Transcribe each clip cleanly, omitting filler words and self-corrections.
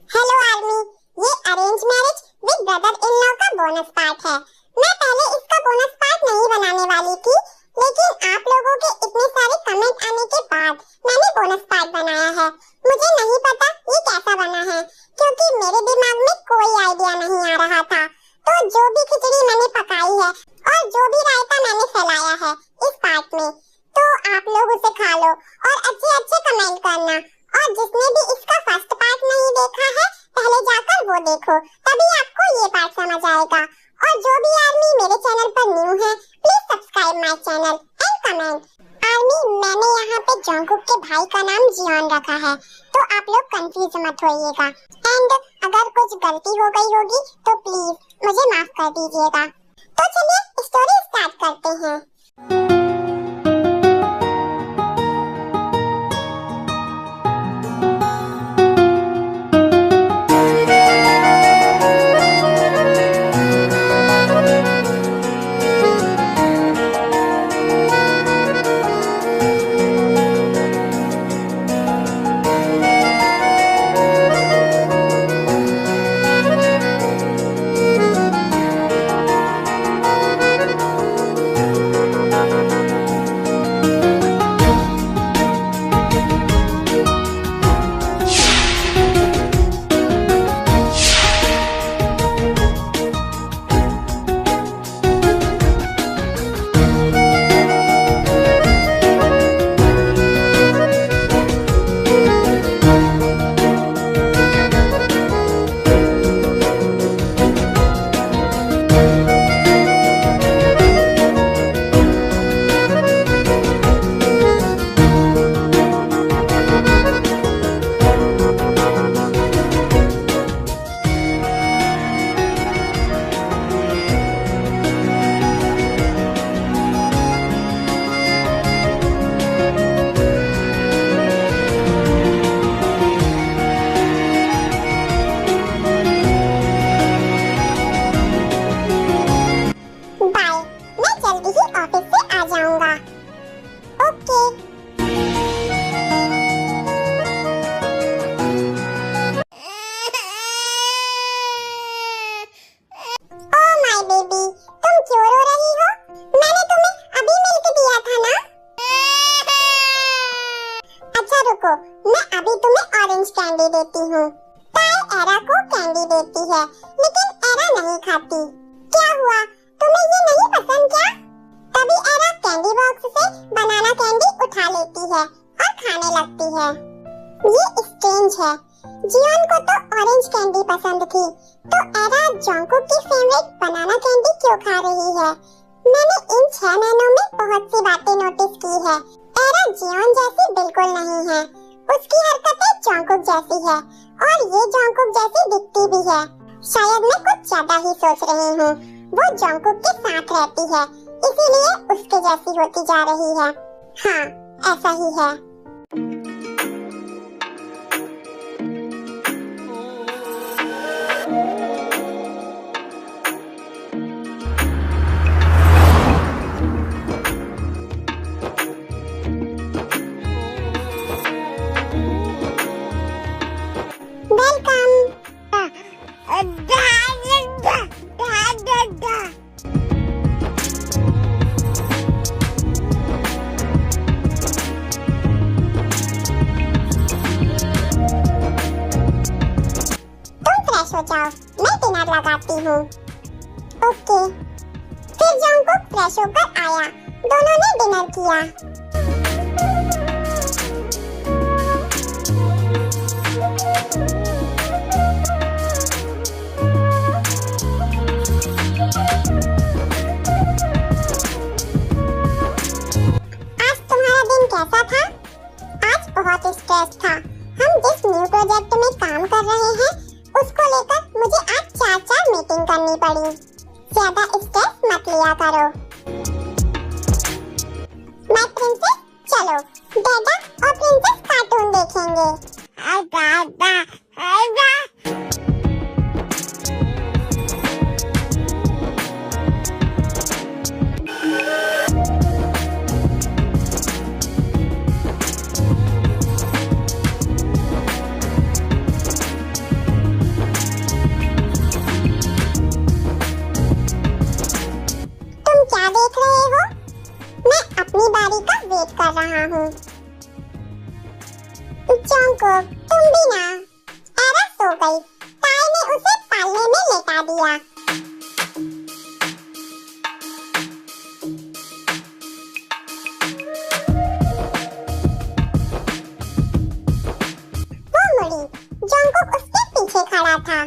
Hello army, ये arrange marriage with brother in law का bonus part है। मैं पहले इसका बोनस पार्ट नहीं बनाने वाली थी, लेकिन आप लोगों के इतने सारे कमेंट आने के बाद मैंने बोनस पार्ट बनाया है। मुझे नहीं पता ये कैसा बना है, क्योंकि मेरे दिमाग में कोई आइडिया नहीं आ रहा था। तो जो भी खिचड़ी मैंने पकाई है और जो भी रायता मैंने फैलाया है इस पार्ट में, तो आप लोग उसे खा लो और अच्छे अच्छे कमेंट करना। और जिसने भी इसका फर्स्ट पार्ट नहीं देखा है, पहले जाकर वो देखो, तभी आपको ये पार्ट समझ आएगा। और जो भी आर्मी मेरे चैनल पर न्यू है, please subscribe my channel and comment. Army, मैंने यहाँ पे जंगकुक के भाई का नाम जियोन रखा है, तो आप लोग कंफ्यूज मत होइएगा। एंड अगर कुछ गलती हो गई होगी तो प्लीज मुझे माफ कर दीजिएगा। तो चलिए स्टोरी स्टार्ट करते हैं। मैं अभी तुम्हें ऑरेंज कैंडी देती हूँ। ताई एरा को कैंडी देती है, लेकिन एरा नहीं खाती। क्या हुआ, तुम्हें ये नहीं पसंद क्या? तभी एरा कैंडी बॉक्स से बनाना कैंडी उठा लेती है और खाने लगती है। ये स्ट्रेंज है, जियोन को तो ऑरेंज कैंडी पसंद थी, तो एरा जंगकुक की फेवरेट बनाना कैंडी क्यों खा रही है? मैंने इन 6 महीनों में बहुत सी बातें नोटिस की है। एरा जियोन जैसी बिल्कुल नहीं है, उसकी हरकतें जंगकुक जैसी है और ये जंगकुक जैसी दिखती भी है। शायद मैं कुछ ज्यादा ही सोच रही हूँ। वो जंगकुक के साथ रहती है, इसीलिए उसके जैसी होती जा रही है। हाँ, ऐसा ही है। हो जाओ, मैं डिनर लगाती हूँ। ओके। फिर जंगकुक फ्रेश होकर आया, दोनों ने डिनर किया। आज तुम्हारा दिन कैसा था? आज बहुत स्ट्रेस था। हम जिस न्यू प्रोजेक्ट में काम कर रहे हैं उसको लेकर मुझे आज 4 मीटिंग करनी पड़ी। ज्यादा स्ट्रेस मत लिया करो। माय प्रिंसेस, चलो डैडा और प्रिंसेस कार्टून देखेंगे। हूँ। जंगकुक तुम भी ना। एरा सो गई। ताई ने उसे पालने में लेटा दिया। वो मुड़ी। जंगकुक उसके पीछे खड़ा था।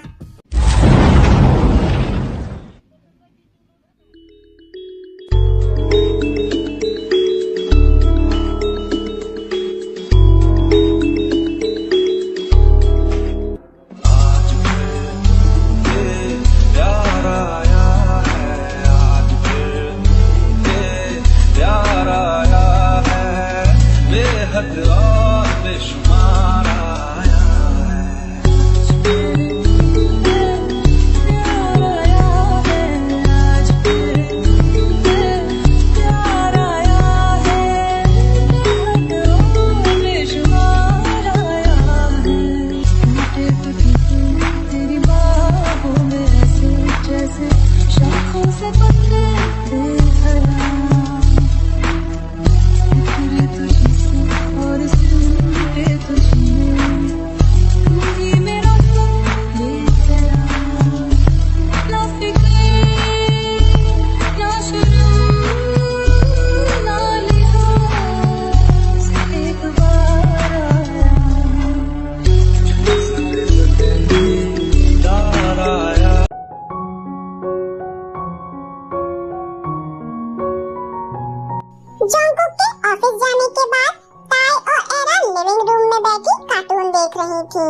जंगकुक के ऑफिस जाने के बाद ताई और एरा लिविंग रूम में बैठी कार्टून देख रही थी।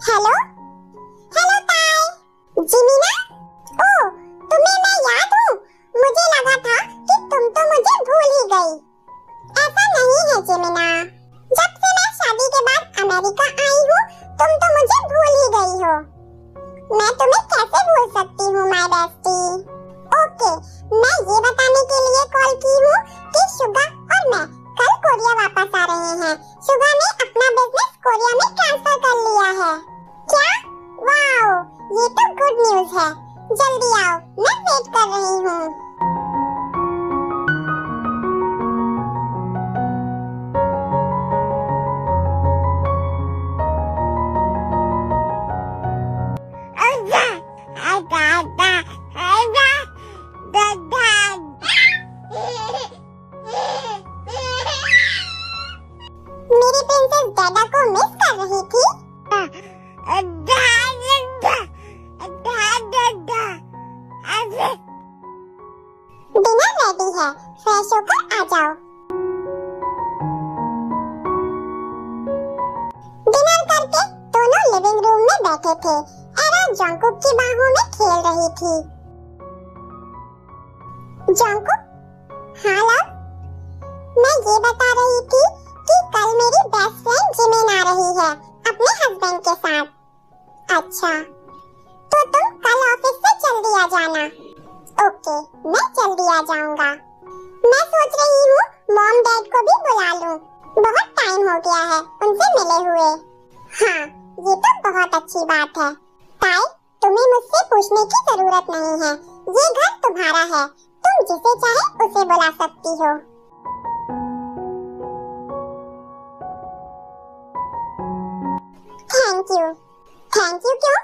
हेलो हेलो ताई। जिमिना? ओह, तुम्हें मैं याद हूँ। मुझे लगा था कि तुम तो मुझे भूल ही गई। ऐसा नहीं है जिमिना। जब से मैं शादी के बाद अमेरिका आई हूँ तुम तो मुझे भूल ही गई हो। मैं तुम्हें कैसे भूल सकती हूँ माय बेस्टी। ओके, मैं ये बताने के लिए कॉल की हूँ कि शुगा और मैं कल कोरिया वापस आ रहे हैं। शुगा ने अपना बिजनेस कोरिया में ट्रांसफर कर लिया है। क्या? वाओ, ये तो गुड न्यूज़ है। जल्दी आओ, मैं वेट कर रही हूँ। मेरी प्रिंसेस डैडा को मिस कर रही थी। डिनर रेडी है, फ्रेश होकर आ जाओ। डिनर करके दोनों लिविंग रूम में बैठे थे। एरा जंगकुक की बाहों में खेल रही थी। जंगकुक, हाँ लव, मैं ये बता रही थी कि कल मेरी बेस्ट फ्रेंड जिमिन आ रही है अपने हस्बैंड के साथ। अच्छा, तो तुम कल ऑफिस से जल्दी आ जाना। ओके, मैं जल्दी आ जाऊंगा। मैं सोच रही हूँ मॉम डैड को भी बुला लूं। बहुत टाइम हो गया है उनसे मिले हुए। हाँ, ये तो बहुत अच्छी बात है। ताई, तुम्हें मुझसे पूछने की जरूरत नहीं है। ये घर तुम्हारा है। तुम जिसे चाहे उसे बुला सकती हो। थैंक यू क्यों?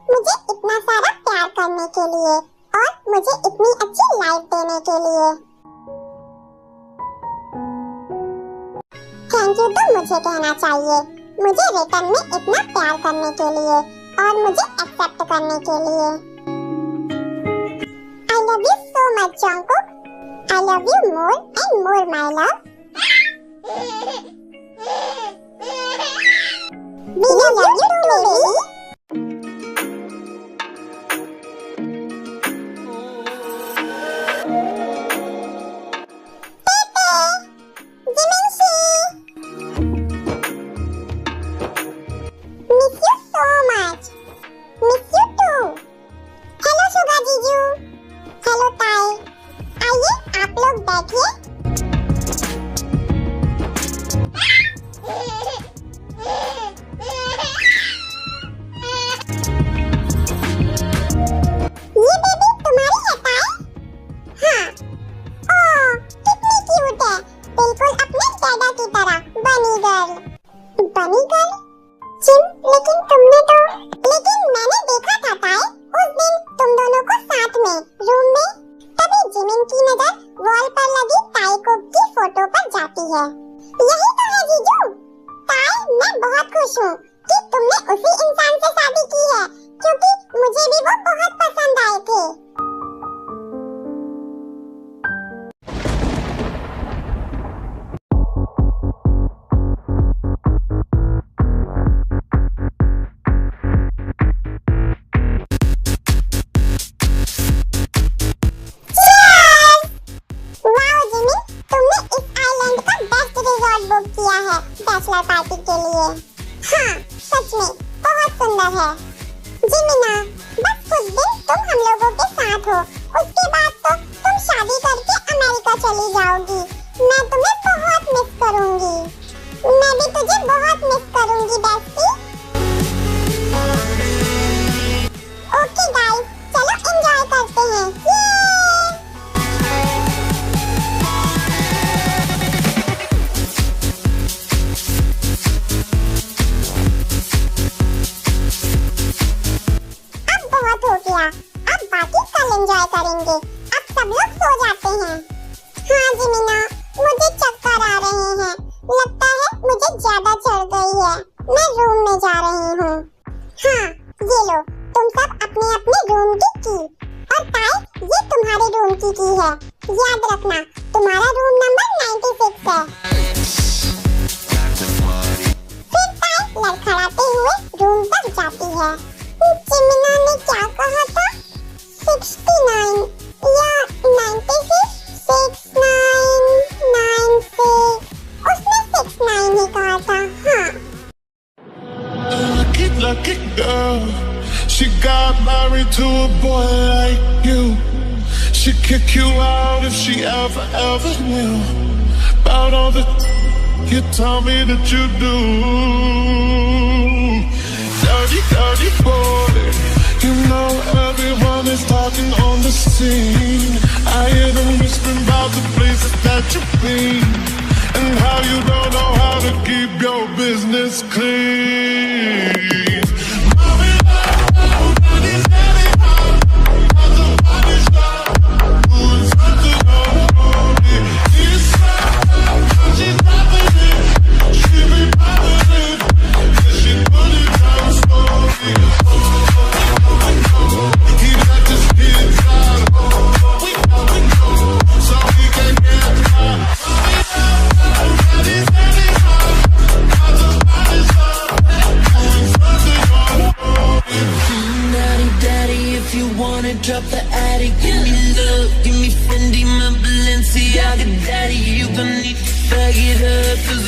मुझे इतना सारा प्यार करने के लिए और मुझे इतनी अच्छी लाइफ देने के लिए। थैंक यू तो मुझे कहना चाहिए, मुझे रिटर्न में इतना प्यार करने के लिए और मुझे एक्सेप्ट करने के लिए। I love you so much Jungkook. I love you more and more my love। We love you too baby। बिल्कुल अपने डैडा की तरह बनी गर्ल। बनी गर्ल? जिम, लेकिन तुमने तो। लेकिन मैंने देखा था ताई, उस दिन तुम दोनों को साथ में रूम में। तभी जिमिन की नजर वॉल पर लगी ताई कुक की फोटो पर जाती है। यही तो है जीजू। ताई, मैं बहुत खुश हूँ कि तुमने उसी इंसान से शादी की है, क्योंकि मुझे भी वो बहुत पसंद आए थे। किया है बैचलर पार्टी के लिए। हाँ, सच में बहुत सुंदर है। जिमिना, बस कुछ दिन तुम हम लोगों के साथ हो, उसके बाद तो तुम शादी करके अमेरिका चली जाओगी। मैं तुम्हें बहुत मिस करूंगी। मैं भी तुझे बहुत मिस करूंगी बेस्टी। ओके गाइस, चलो एंजॉय करते हैं। अब बाकी कल एंजॉय करेंगे। अब सब लोग सो जाते हैं। हाँ जिमिना, मुझे चक्कर आ रहे हैं। लगता है मुझे ज्यादा चढ़ गई है। मैं रूम में जा रही हूँ। हाँ, ये लो, तुम सब अपने अपने रूम की। और ताई, ये तुम्हारे रूम की है। याद रखना, तुम्हारा रूम नंबर 96 है। फिर ताई लड़खड़ाते हुए रूम तक जाती है। जिमिना ने क्या कहा था? 69 या 96? 69, 96। उसने 69 ही कहा था। हाँ। Lucky girl, she got married to a boy like you. She'd kick you out if she ever knew about all the you tell me that you do. Dirty boy, you know everyone is talking on the scene. I hear them whispering about the places that you've been and how you don't know how to keep your business clean. Drop the attic, give me love, give me Fendi, my Balenciaga daddy. You gon' need to bag it up, 'cause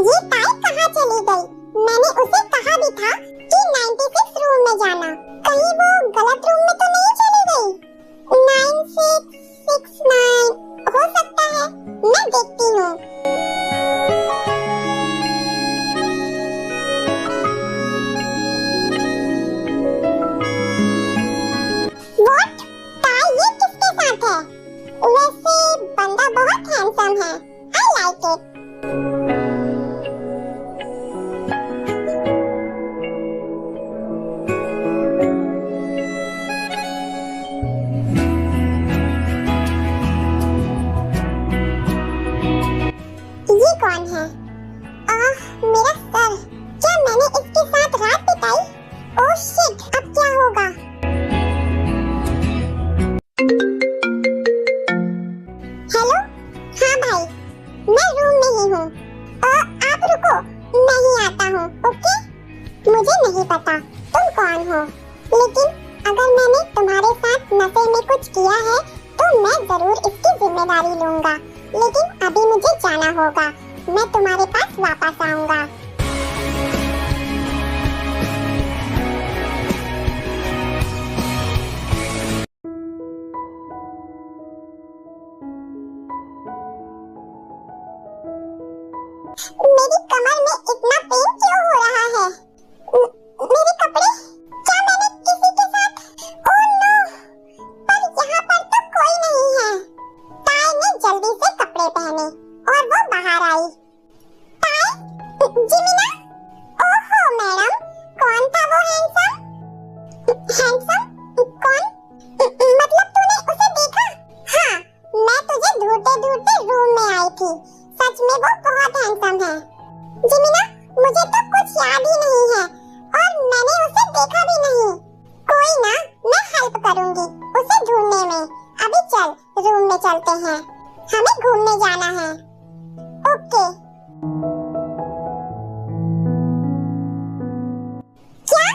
ये ताई कहाँ चली गई? मैंने उसे कहा भी था कि 96 रूम में जाना। कहीं वो गलत रूम में तो नहीं चली गई? 9669 हो सकता है, मैं देखती हूँ। वैसे बंदा बहुत हैंडसम है। I like it. ये कौन है? मेरा सर। क्या मैंने इसके साथ रात बिताई? ओह शिट, अब क्या होगा? हेलो, हाँ भाई, मैं रूम में ही हूँ। आप रुको, मैं ही आता हूँ। ओके? मुझे नहीं पता तुम कौन हो, लेकिन अगर मैंने तुम्हारे साथ नशे में कुछ किया है तो मैं जरूर इसकी जिम्मेदारी लूंगा। लेकिन अभी मुझे जाना होगा। मैं तुम्हारे पास वापस आऊंगा। मेरी कमर में इतना पेन क्यों हो रहा है? मेरे कपड़े? क्या मैंने किसी के साथ? Oh no! हैंडसम? कौन? मतलब तूने उसे देखा? हाँ, मैं तुझे ढूंढते-ढूंढते रूम में आई थी। सच में वो बहुत हैंडसम है। जिमिना, मुझे तो कुछ याद ही नहीं है और मैंने उसे देखा भी नहीं। कोई ना, मैं हेल्प करूंगी उसे ढूंढने में। अभी चल, रूम में चलते हैं, हमें घूमने जाना है। ओके। क्या?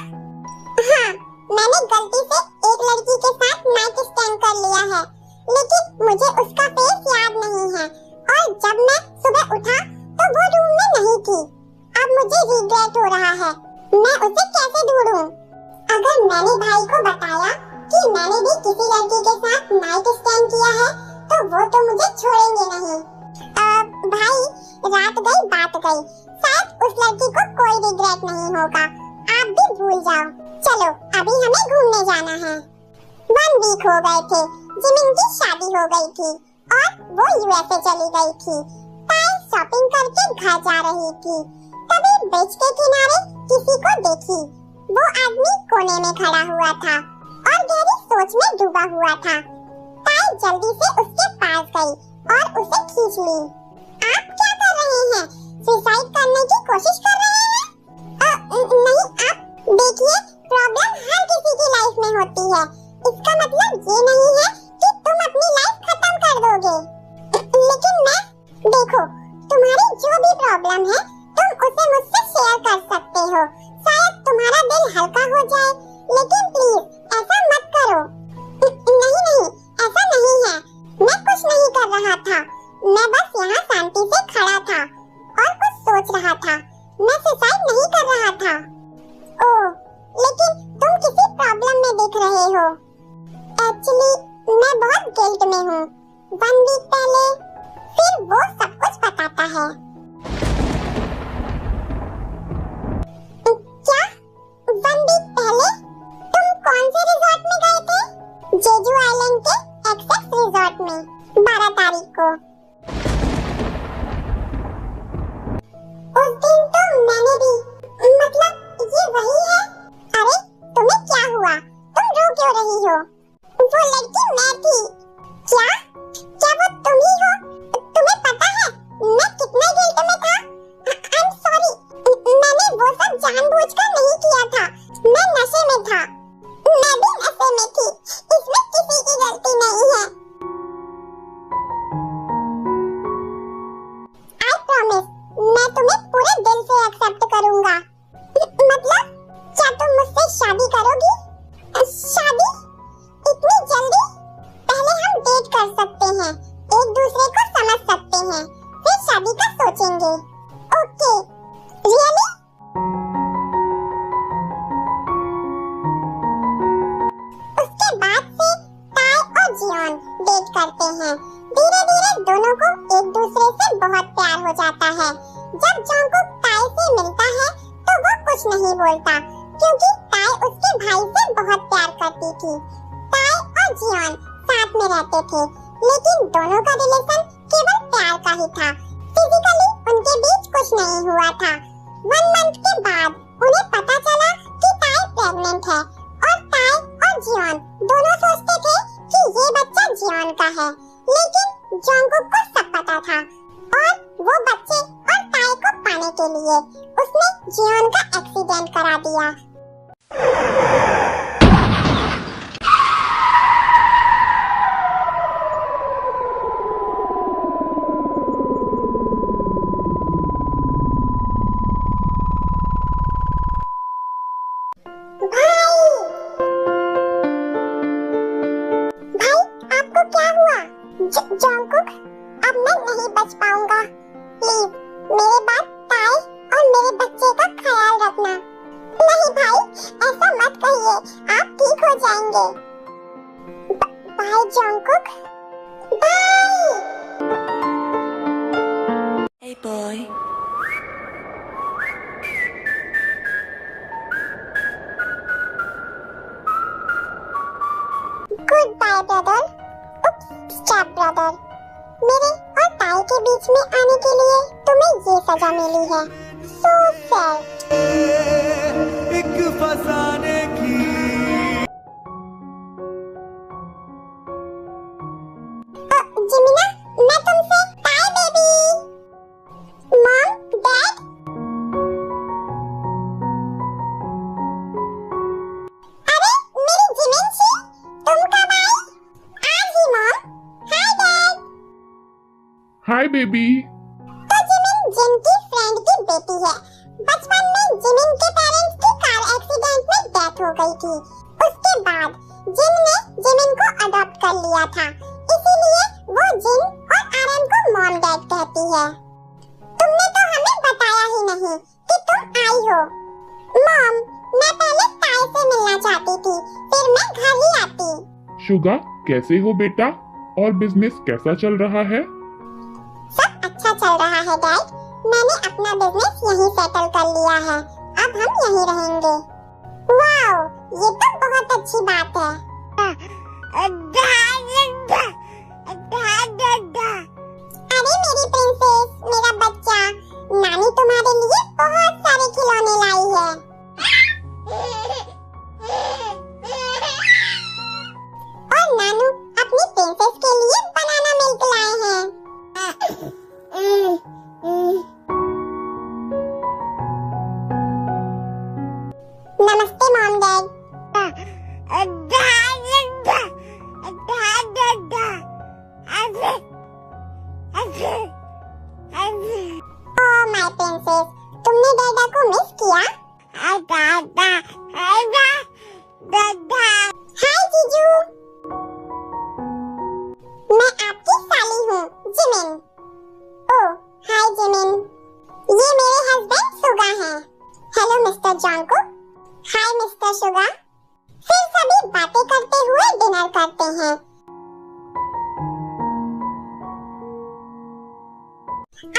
हाँ, मैंने गलती से एक लड़की के साथ नाइट स्टैंड कर लिया है, लेकिन मुझे उसका फेस याद नहीं है और जब मैं सुबह उठा तो वो रूम में नहीं थी। अब मुझे रिग्रेट हो रहा है, मैं उसे कैसे ढूंढूं? अगर मैंने भाई को बताया कि मैंने भी किसी लड़की के साथ नाइट स्टैंड किया है तो वो तो मुझे छोड़ेंगे नहीं। भाई, रात गई बात गई, शायद उस लड़की को कोई रिग्रेट नहीं होगा, आप भी भूल जाओ। चलो, अभी हमें घूमने जाना है। 1 वीक हो गए थे, जिमिन की शादी हो गई थी और वो यूएसए चली गई थी। ताई शॉपिंग करके घर जा रही थी, तभी ब्रिज के किनारे किसी को देखी। वो आदमी कोने में खड़ा हुआ था और गहरी सोच में डूबा हुआ था। ताई जल्दी से उसके पास गई और उसे खींच ली। आप क्या कर रहे हैं? सुसाइड करने की कोशिश कर रहे हैं? नहीं, आप देखिए, प्रॉब्लम हर किसी की लाइफ में होती है। इसका मतलब ये नहीं है कि तुम अपनी लाइफ खत्म कर दोगे। लेकिन देखो, तुम्हारी जो भी प्रॉब्लम है तुम उसे मुझसे शेयर कर सकते हो, शायद तुम्हारा दिल हल्का हो जाए। लेकिन प्लीज ऐसा मत करो। नहीं, ऐसा नहीं है, मैं कुछ नहीं कर रहा था, मैं बस यहाँ शांति से खड़ा था और कुछ सोच रहा था, मैं सुसाइड नहीं कर रहा था। ओह, लेकिन तुम किसी प्रॉब्लम में दिख रहे हो। एक्चुअली मैं बहुत गिल्ट में हूँ। 1 वीक पहले फिर वो सब कुछ बताता है। क्या? 1 वीक पहले तुम कौन से रिजॉर्ट में गए थे? जेजू आइलैंड के एक्सेस रिजॉर्ट में 12 तारीख को। उस दिन तो मैंने भी, मतलब ये वही है। अरे, तुम्हें क्या हुआ? तुम रो क्यों रही हो? वो लड़की मैं थी। क्या वो तुम ही हो? तुम्हें पता है मैं कितना गिल्ट में था? आई एम सॉरी, मैंने वो सब जानबूझकर नहीं किया था, मैं नशे में था। मैं भी नशे में थी, इसमें किसी की गलती नहीं है। आई प्रॉमिस, मैं तुम्हें पूरे दिल से एक्सेप्ट करूंगा। मतलब क्या तुम मुझसे शादी करोगी? शादी? इतनी जल्दी? पहले हम डेट कर सकते हैं, एक दूसरे को समझ सकते हैं, फिर शादी का सोचेंगे। Okay, really? उसके बाद से ताई और जियोन डेट करते हैं। धीरे-धीरे दोनों को एक दूसरे से बहुत प्यार हो जाता है। जब जोंगकुक ताई से मिलता है तो वो कुछ नहीं बोलता, क्योंकि ताई उसके भाई से बहुत प्यार करती थी। ताई और जियोन साथ में रहते थे, लेकिन दोनों का रिलेशन केवल प्यार का ही था। फिजिकली उनके बीच कुछ नहीं हुआ था। 1 मंथ के बाद उन्हें पता चला कि ताई प्रेग्नेंट है और ताई और जियोन दोनों सोचते थे कि ये बच्चा जियोन का है, लेकिन जोंगकुक को सब पता था और वो बच्चे और ताई को पाने के लिए उसने जियोन का एक्सीडेंट करा दिया। भाई, आपको क्या हुआ? जोंगकुक, अब मैं नहीं बच पाऊंगा। प्लीज मेरे बाद ताई और मेरे बच्चे का ख्याल रखना। नहीं भाई, ऐसा मत कहिए, आप ठीक हो जाएंगे। Bye Jungkook, bye. Hey boy. Good bye brother. Step brother, मेरे और ताई के बीच में आने के लिए तुम्हें ये सजा मिली है। So sad. एक फसाने की हाय बेबी। तो जिमिन जिन की फ्रेंड की बेटी है। बचपन में जिमिन के पेरेंट्स की कार एक्सीडेंट में डेथ हो गई थी। उसके बाद जिन ने जिमिन को अडॉप्ट कर लिया था, इसीलिए वो जिन और आरएम को मॉम डैड कहती है। तुमने तो हमें बताया ही नहीं कि तुम आई हो। मॉम, मैं पहले ताई से मिलना चाहती थी, फिर मैं घर ही आती। शुगा, कैसे हो बेटा? और बिजनेस कैसा चल रहा है? सब अच्छा चल रहा है डैड। मैंने अपना बिजनेस यहीं सेटल कर लिया है। अब हम यहीं रहेंगे। वाओ, ये तो बहुत अच्छी बात है। अरे मेरी प्रिंसेस, मेरा बच्चा, नानी तुम्हारे लिए बहुत सारे खिलौने लाई है। और नानू अपनी प्रिंसेस के लिए बनाना मिल्क लाए हैं। नमस्ते mom dad. Oh my princess, तुमने डैडा को मिस किया? हाय जीजू, मैं आपकी साली हूँ जिमिन। ओह हाय जिमिन, ये मेरे हस्बैंड सुगा हैं। Hello mister Jungkook. Hi mister Suga. फिर सभी बातें करते हुए डिनर करते हैं।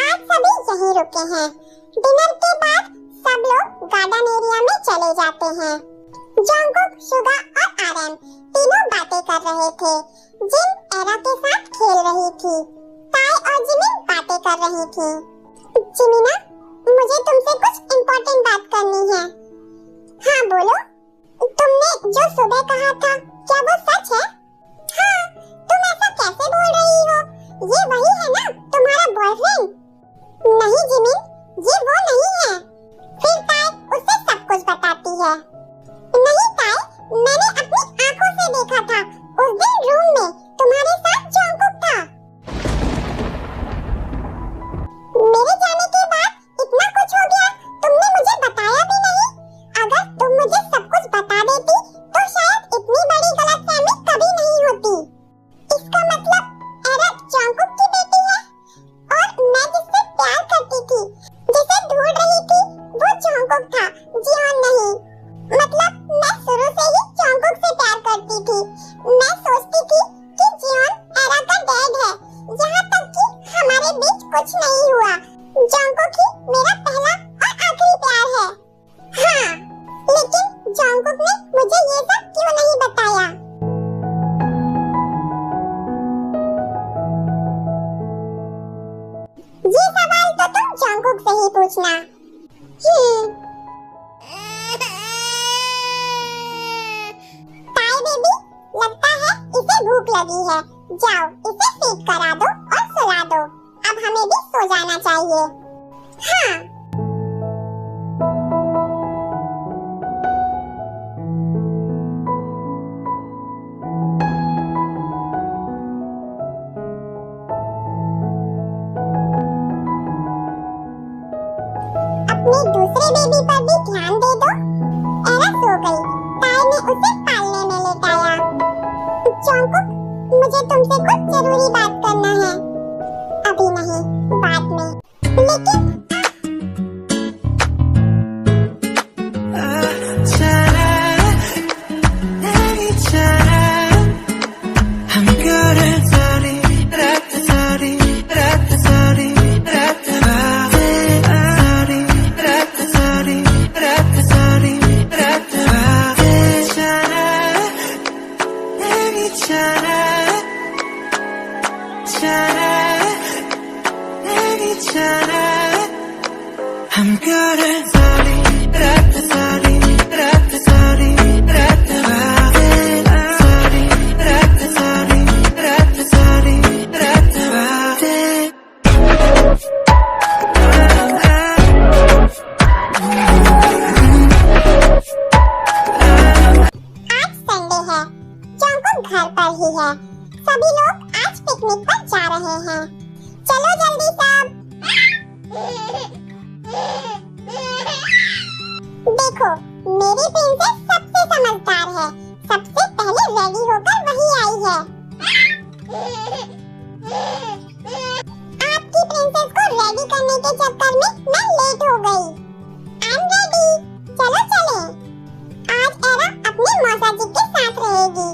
आज सभी यहीं रुके हैं। डिनर के बाद सब लोग गार्डन एरिया में चले जाते हैं। जॉन्कुक, शुगा और आरएम तीनों बातें कर रहे थे। जिन एरा के साथ खेल रही थी। ताई और जिमिन बातें कर रही थी। जिमिना, मुझे तुमसे कुछ इम्पोर्टेंट बात करनी है। हाँ बोलो। तुमने जो सुबह कहा था, क्या वो सच है? हाँ, तुम ऐसा कैसे बोल रही हो? ये वही है ना, तुम्हारा बॉयफ्रेंड? नहीं जिमिन, ये वो नहीं है। फिर ताई उसे सब कुछ बताती है। नहीं ताई, मैंने अपनी आंखों से देखा था। उस दिन रूम में तुम्हारे साथ जॉन्कुक था। मेरे जाने के बाद इतना कुछ हो गया, तुमने मुझे बताया भी नहीं। अगर तुम मुझे सब कुछ बता देती तो शायद इतनी बड़ी गलतफहमी कभी नहीं होती। इसका मतलब एरा जॉन्कुक की बेटी है और मैं जिससे प्यार करती थी, जिसे ढूंढ रही थी, वो जॉन्कुक था, जियोन नहीं। मतलब मैं शुरू से ही जॉन्कुक से प्यार करती थी। मैं सोचती थी कि जियोन एरा का डैड है, यहाँ तक कि हमारे बीच कुछ नहीं हुआ। जॉन्कुक ही मेरा पहला और आखिरी प्यार है। हाँ, लेकिन जॉन्कुक ने मुझे ये सब क्यों नहीं बताया? ये सवाल तो तुम जॉन्कुक से ही पूछना। ताई बेबी, लगता है इसे भूख लगी है। जाओ इसे फीड करा दो और सुला दो। अब हमें भी सो जाना चाहिए। हाँ। अपने दूसरे बेबी पर भी ध्यान दे दो। एरा सो गई। ताई ने उसे पालने में लेटाया। जॉन्कुक, मुझे तुमसे कुछ जरूरी बात करना है। अभी नहीं, बाद में। लेकिन घर पर ही है। सभी लोग आज पिकनिक पर जा रहे हैं। चलो जल्दी सब। देखो मेरी प्रिंसेस सबसे समझदार है, सबसे पहले रेडी होकर वही आई है। आपकी प्रिंसेस को रेडी करने के चक्कर में मैं लेट हो गई। आई एम रेडी, चलो चलें। आज एरा अपने मौसा जी के साथ रहेगी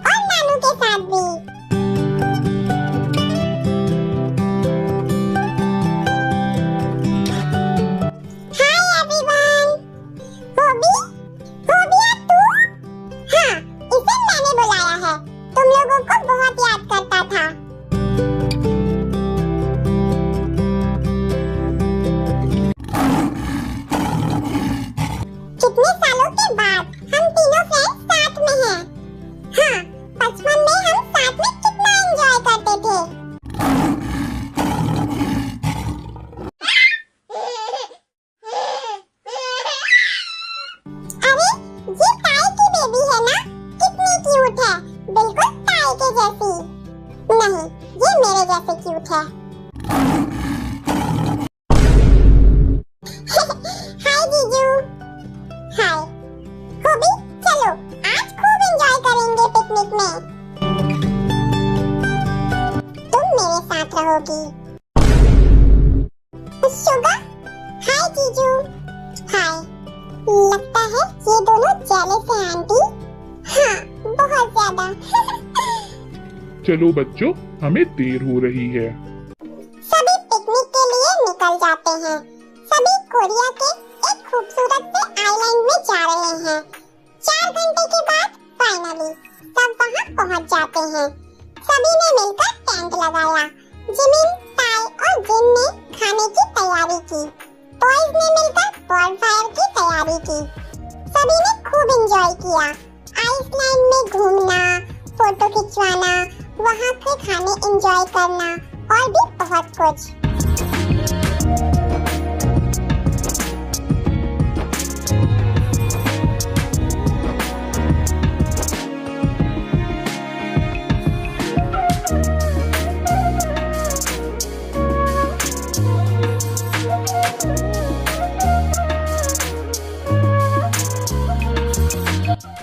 और नानू के साथ भी। कितने सालों के बाद हम तीनों फ्रेंड्स साथ में हैं। हाँ, बचपन में हम साथ में कितना एंजॉय करते थे। अरे ये ताई की बेबी है ना, कितनी क्यूट है, बिल्कुल ताई के जैसी। नहीं, ये मेरे जैसे क्यूट है। हाय जीजू। हाय होबी, चलो आज खूब एंजॉय करेंगे पिकनिक में। तुम मेरे साथ रहोगी। शुगा। हाय जीजू। हाय। लगता है ये दोनों जेलस हैं आंटी। हाँ, बहुत ज्यादा। चलो बच्चों, हमें देर हो रही है। सभी पिकनिक के लिए निकल जाते हैं। सभी कोरिया के एक खूबसूरत से आइलैंड में जा रहे हैं। 4 घंटे के बाद फाइनली सब वहाँ पहुँच जाते हैं। सभी ने मिलकर टेंट लगाया। जिमिन, ताई और जिन ने खाने की तैयारी की। बॉयज ने मिलकर बॉनफायर की तैयारी की। सभी ने खूब एंजॉय किया। आइसलैंड में घूमना, फोटो खिंचवाना, वहाँ के खाने एंजॉय करना और भी बहुत कुछ।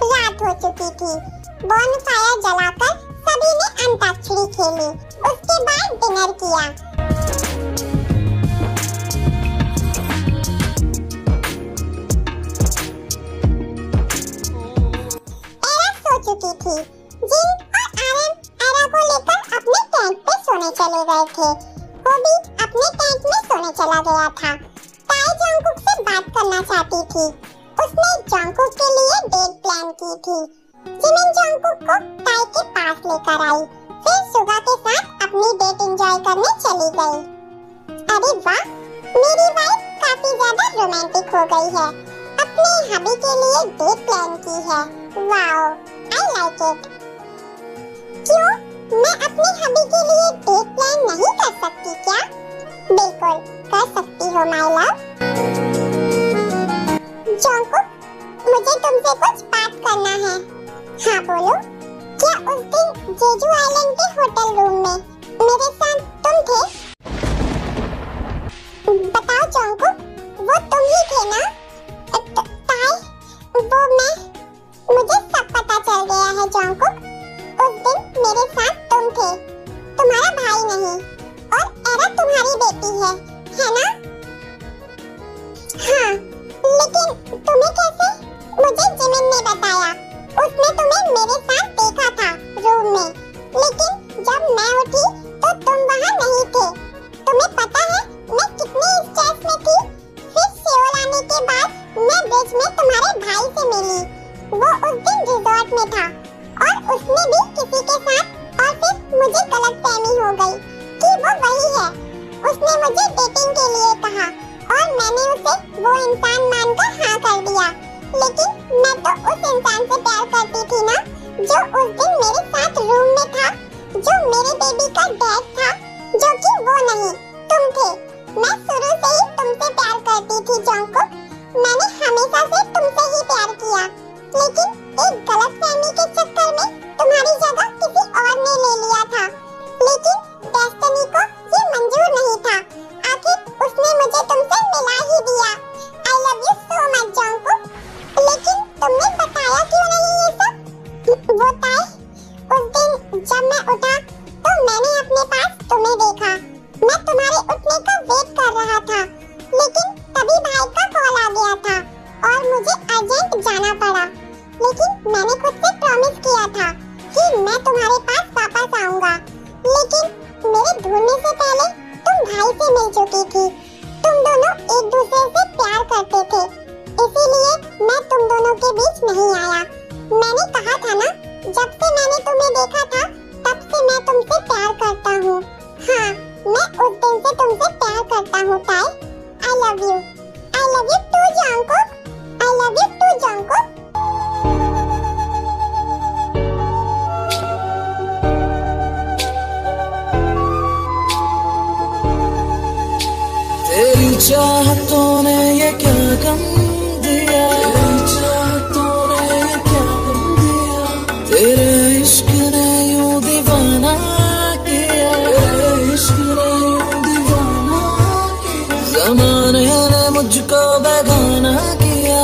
रात हो चुकी थी। बॉनफायर जलाकर सभी ने अंताक्षरी खेली। उसके बाद डिनर किया। एरा सो चुकी थी। जिन और आरन एरा को लेकर अपने टेंट पे सोने चले गए थे। होबी अपने टेंट में सोने चला गया था। ताई जंगकुक से बात करना चाहती थी। उसने जंगकुक के लिए डेट प्लान की थी। जिमिन जंगकुक को ताई के पास लेकर आई, फिर सुगा के साथ अपनी डेट एंजॉय करने चली गई। अरे वाह, मेरी वाइफ काफी ज्यादा रोमांटिक हो गई है। अपने हबी के लिए डेट प्लान की है। Wow, I like it. क्यों, मैं अपने हबी के लिए डेट प्लान नहीं कर सकती क्या? बिल्कुल कर सकती हो माय लव। जंगकुक, मुझे तुमसे कुछ बात करना है। हाँ बोलो। क्या उस दिन जेजू आइलैंड के होटल रूम में मेरे साथ तुम थे? बताओ जंगकुक, वो तुम ही थे ना? ताई, वो मैं, मुझे सब पता चल गया है जंगकुक। उस दिन मेरे साथ तुम थे, तुम्हारा भाई नहीं। और एरा तुम्हारी बेटी है ना? हाँ, लेकिन तुम्हें कैसे? मुझे जिमिन ने बताया। उसने तुम्हें मेरे साथ देखा था रूम में, लेकिन जब मैं उठी तो तुम वहाँ नहीं थे। तुम्हें पता है मैं कितनी स्ट्रेस में थी। फिर सियोल आने के बाद मैं ब्रिज में तुम्हारे भाई से मिली। वो उस दिन रिजॉर्ट में था और उसने भी किसी के साथ, और फिर मुझे गलतफहमी हो गई कि वो वही है। उसने मुझे डेटिंग के लिए कहा और मैंने उसे वो इंसान मानकर हाँ कर दिया। लेकिन मैं तो उस इंसान से प्यार करती थी ना, जो उस दिन मेरे साथ रूम में था, जो मेरे बेबी का डैड था, जो कि वो नहीं, तुम थे। मैं शुरू से ही तुमसे प्यार करती थी जंगकुक। मैंने हमेशा से तुमसे ही प्यार किया, लेकिन एक गलतफहमी के चक्कर में तुम्हारी जगह किसी और ने ले लिया था। लेकिन लेकिन मैंने खुद से प्रॉमिस किया था कि मैं तुम्हारे पास वापस आऊंगा। लेकिन मेरे ढूंढने से पहले तुम भाई से मिल चुकी थी। तुम दोनों एक दूसरे से प्यार करते थे, इसीलिए मैं तुम दोनों के बीच नहीं आया। मैंने कहा था ना, जब से मैंने तुम्हें देखा था तब से मैं तुमसे प्यार करता हूँ। हाँ, मैं उस दिन से तुमसे प्यार करता हूँ ताई। I love you. I love you too, Jungkook. I love you too, Jungkook. तेरी चाहतों ने ये क्या गम दिया, तेरी चाहतों ने ये क्या गम दिया, तेरे इश्क ने यूं दीवाना किया, तेरे इश्क ने यूं दीवाना किया। ज़माने ने मुझको बेगाना किया,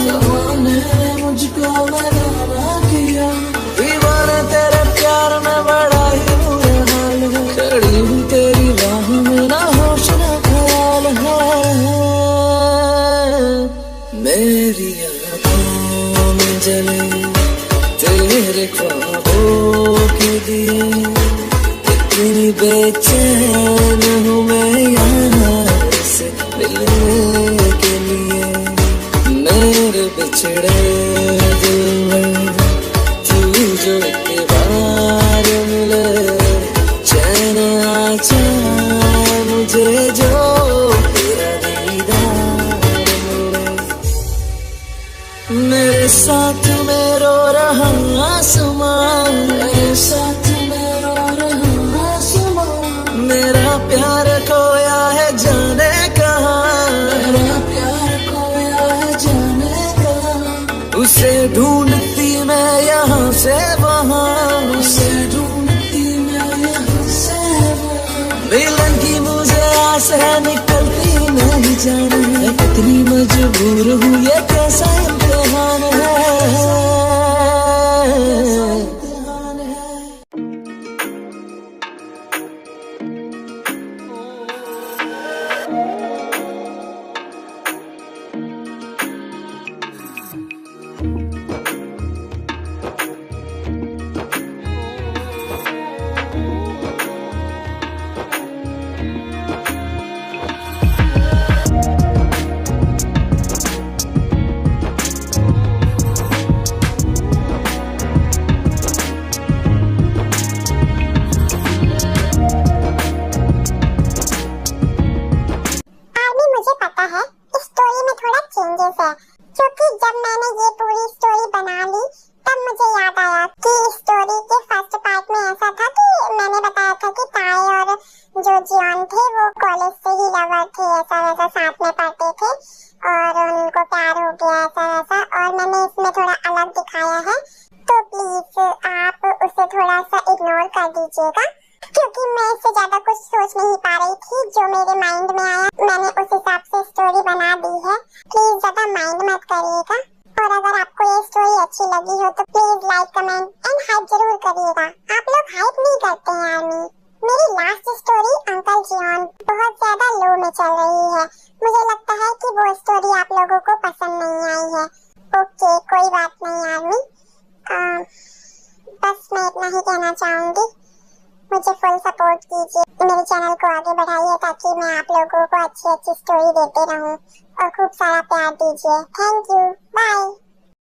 ज़माने ने मुझको बेगाना किया। दीवाने तेरे प्यार में बड़ा ही बुरा हाल है, खड़ी हूँ तेरी राह में ना होश ना ख्याल है। मेरी आँखों में जले तेरे ख्वाबों के दिए, इतनी बेचैन हूँ मैं यार से मिलने के लिए। मेरे बिछड़े दिल में तू जो एक बार मिले, चैन आ जाए मुझे जो तेरा दीदार मिले। मेरे साथ में रो रहा आसमां, मेरे साथ में रो रहा आसमां। मेरा प्यार खोया है जाने कहाँ, मेरा प्यार खोया है जाने कहाँ। उसे ढूंढती मैं यहाँ से वहाँ, उसे ढूंढती मैं यहाँ से वहाँ। मिलन की मुझे आस है, निकलती नहीं जाना है। कितनी मजबूर हूँ, ये कैसा इम्तिहान है। क्योंकि जब मैंने ये पूरी स्टोरी बना ली तब मुझे याद आया कि स्टोरी के फर्स्ट पार्ट में ऐसा था कि मैंने बताया था कि ताई और जो जियोन थे वो कॉलेज से ही लवर थे, ऐसा वैसा साथ में पढ़ते थे और उनको प्यार हो गया ऐसा वैसा, और मैंने इसमें थोड़ा अलग दिखाया है। तो प्लीज आप उसे थोड़ा सा इग्नोर कर दीजिएगा, क्योंकि मैं इससे ज्यादा कुछ सोच नहीं पा रही थी। जो मेरे माइंड में आया मैंने उस हिसाब से स्टोरी बना दी है। प्लीज ज्यादा माइंड मत करिएगा, और अगर आपको ये स्टोरी अच्छी लगी हो तो please like comment and hype जरूर करिएगा। आप लोग हाइप नहीं करते हैं आर्मी। मेरी लास्ट स्टोरी अंकल जियोन बहुत ज्यादा लो में चल रही है, मुझे लगता है कि वो स्टोरी आप लोगों को पसंद नहीं आई है। ओके, कोई बात नहीं आर्मी, बस मैं इतना ही कहना चाहूंगी। मुझे फुल सपोर्ट कीजिए, मेरे चैनल को आगे बढ़ाइए ताकि मैं आप लोगों को अच्छी अच्छी स्टोरी देते रहूं, और खूब सारा प्यार दीजिए। Thank you, bye.